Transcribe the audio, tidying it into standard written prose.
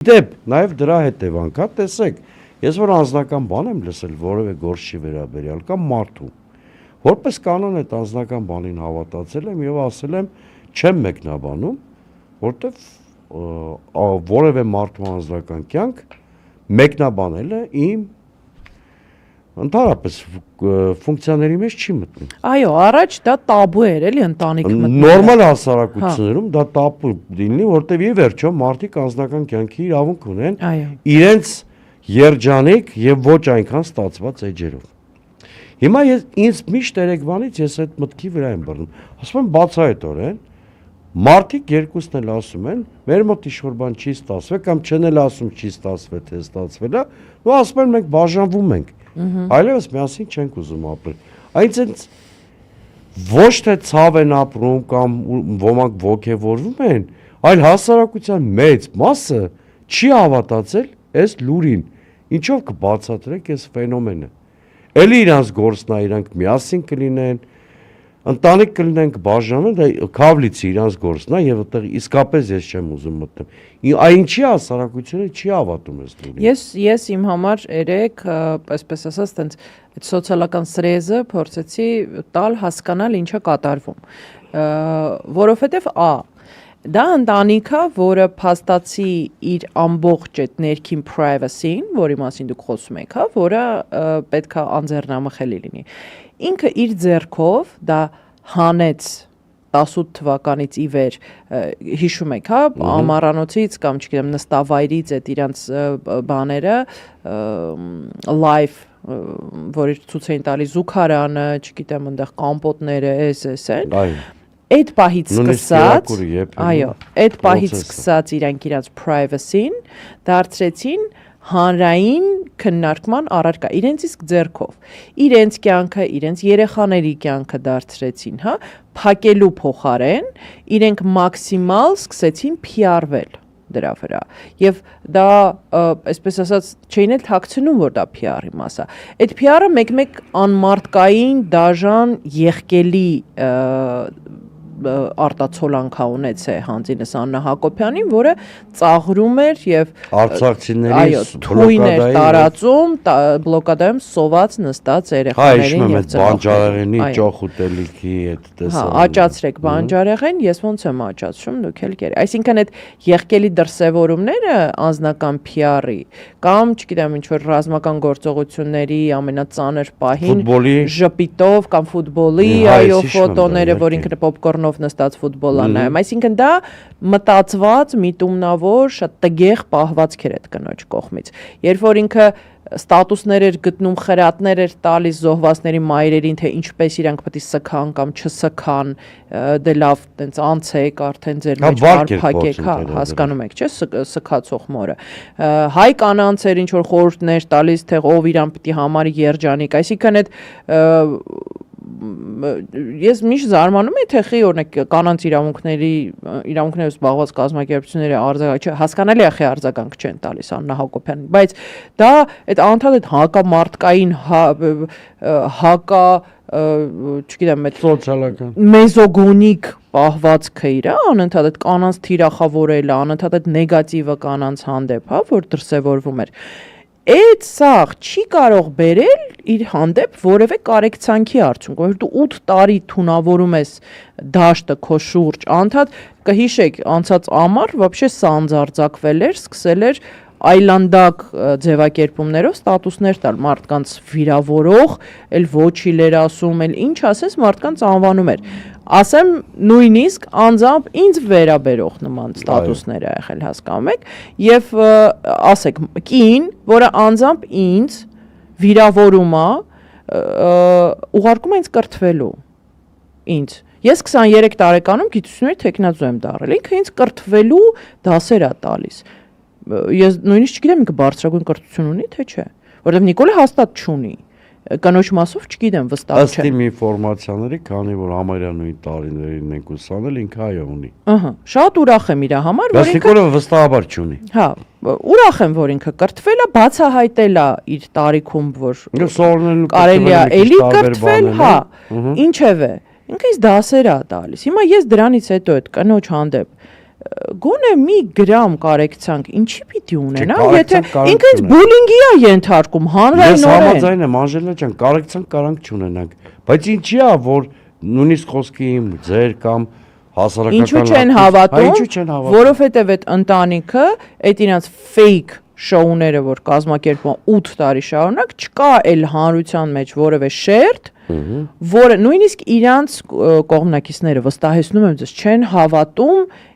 Դեպ, նաև դրա հետևանք, հա, տեսեք, ես որ անձնական բան եմ լսել, որևէ գործի վերաբերյալ կամ մարդու, որպես կանոն այդ անձնական բանին հավատացել եմ եւ ասել եմ, չեմ մեկնաբանում, որտեվ որևէ մարդու անձնական կյանք մեկնաբանել է իմ ընդհանրապես ֆունկցիաների մեջ չի մտնում։ Այո, առաջ դա տաբու էր, էլի ընտանիք մտնելը։ Նորմալ հասարակություններում դա տաբու լինի, որտեվ ի վերջո մարդիկ անձնական կյանքի իրավունք ունեն իրենց երջանիկ եւ ոչ այնքան ստացված էջերով։ Հիմա ինձ միշտ երեկվանից ես այդ մտքի վրա եմ բռնում։ Ասում եմ բացահայտորեն, մարդիկ երկուսն էլ ասում են, մեր մոտ ինչ-որ բան չի ստացվել կամ չեն էլ ասում չի ստացվել, թե ստացվել է, ու ասում են մենք բաժանվում ենք։ Այլևս միասին չենք ուզում ապրել։ Այնց ոչ թե ցավ են ապրում կամ ոմանք ոգևորվում են, այլ հասարակության մեծ մասը չի հավատացել այս լուրին։ Ինչով կբացատրեք այս ֆենոմենը։ Էլի իրանց գործն է, իրանք միասին կլինեն, ընտանիք կլինեն, կբաժանեն, դա քավլիցի իրանց գործն է եւ այդտեղ իսկապես ես չեմ ուզում մտնել։ Այնչի հասարակությունը չի հավատում այս լուրին։ Ես իմ համար երեք, այսպես ասած, տենց այդ սոցիալական սրեզը փորձեցի տալ հասկանալ ինչա կատարվում։ Որովհետեւ դա ընտանիքը, որը փաստացի իր ամբողջ այդ ներքին privacy-ին, որի մասին դուք խոսում եք, հա, որը պետքա անձեռնամխելի լինի։ Ինքը իր ձեռքով դա հանեց 18 թվականից ի վեր, հիշում եք, հա, ամառանոցից կամ չգիտեմ նստավայրից այդ իրանց բաները live, որ ցույց էին տալիս զուգարանը, չգիտեմ, այնտեղ կամպոտները, էս են։ Այդ պահից սկսած, այո, այդ պահից սկսած իրանք privacy-ին դարձրեցին հանրային քննարկման առարկա իրենց իսկ ձեռքով իրենց կյանքը իրենց երեխաների կյանքը դարձրեցին, հա, փակելու փոխարեն իրենք մաքսիմալ սկսեցին PR-վել դրա վրա եւ դա այսպես ասած չէին էլ թաքցնում որ դա PR-ի մաս է այդ PR-ը մեկ-մեկ անմարտկային դաժան եղկելի արտացոլանքա ունեցե հանձինս Աննա Հակոբյանին, որը ծաղրում էր եւ արցախցիների թույն էր տարածում բլոկադայում սոված նստած երեխաներին եւ բանջարեղենի ճոխ ուտելիքի այդ տեսարանը։ Հա, աճացրեք բանջարեղեն, ես ոնց եմ աճացնում, դուք էլ գեր։ Այսինքն այդ եղկելի դրսևորումները անձնական PR-ի կամ, չգիտեմ, ինչ որ ռազմական գործողությունների ամենածանր պահին ժպիտով կամ ֆուտբոլի, այո, ֆոտոները, որ ինքը պոպկորնով նստած ֆուտբոլ անայում, այսինքն դա մտածված, միտումնավոր, շատ տգեղ պահվածք էր այդ կնոջ կողմից։ Երբ որ ինքը ստատուսներ էր գտնում, խրատներ էր տալիս զոհվածների մայրերին, թե ինչպես իրանք պետք է սքան կամ չսքան, դե լավ, տենց անցեք, արդեն ձեր մեջ բարփակեք, հա, հասկանում եք, չէ՞, սքացող մորը։ Հայ կանանցեր ինչ որ խորհուրդներ տալիս, թե ով իրան պետք է համարի երջանիկ, այսինքն այդ ես միշտ զարմանում եմ թե խի օրինակ կանանց իրավունքներով զբաղված կազմակերպությունները հասկանալի է խի արձագանք չեն տալիս Աննա Հակոբյանին, բայց դա այդ անդադար հակամարտկային հակա չգիտեմ այդ սոցիալական մեզոգոնիկ պահվածքը իր անընդհատ կանանց թիրախավորելը, անընդհատ նեգատիվը կանանց հանդեպ, հա, որ դրսևորվում էր։ Այդ սաղ չի կարող բերել իր հանդեպ որևէ կարեկցանքի արդյունք, որ դու 8 տարի թունավորում ես դաշտը քո շուրջ, անդադ կհիշեք անցած ամառ вообще սանձարձակվել էր, սկսել էր այլանդակ ձևակերպումներով ստատուսներ տալ մարդկանց վիրավորող, էլ ոչի լերասում, էլ ինչ ասես մարդկանց անվանում էր։ Ասեմ նույնիսկ անձամբ ինձ վերաբերող նման ստատուսներ է եղել, հասկանում եք, եւ ասեք կին, որը անձամբ ինձ վիրավորում է, ուղարկում է ինձ կրթվելու ինձ։ Ես 23 տարեկանում գիտությունների թեկնածու եմ դառել, ինքը ինձ կրթվելու դասեր է տալիս։ Ես նույնիսկ չգիտեմ ինքը բարձրագույն կրթություն ունի, թե չէ, որովհետև Նիկոլը հաստատ չունի։ Կանոչ մասով չգիտեմ վստահ չեմ։ Ըստ իմ ինֆորմացիաների, քանի որ համարյա նույն տարիներին ենք ուսանել, ինքը այո ունի։ Ահա, շատ ուրախ եմ իր համար, որ ինքը Նիկոլը վստահաբար չունի։ Հա, ուրախ եմ, որ ինքը կրթվել է, բացահայտել է իր տարիքում, որ կարելի է էլի կրթվել, հա, ինչևէ, ինքը ինձ դասեր է տալիս։ Հիմա ես դրանից հետո այդ կնոջ հանդեպ գոնե մի գրամ կարեկցանք ինչի պիտի ունենա, եթե կարեկցանք ինքը ինձ բուլինգի է ենթարկում Ես հանրայնորեն։ համաձայն եմ Անժելա ջան, կարեկցանք կարանք չունենանք, բայց ինչի է որ նույնիսկ խոսքի իմ ձեր կամ հասարակական Ինչու չեն հավատում, հավատում, որովհետև այդ ընտանիքը, այդ իրենց fake շոուները, որ կազմակերպում 8 տարի շարունակ, չկա այլ հանրության մեջ որևէ շերտ, որը նույնիսկ իրանց կողմնակիցները վստահեցնում եմ ձեզ, չեն հավատում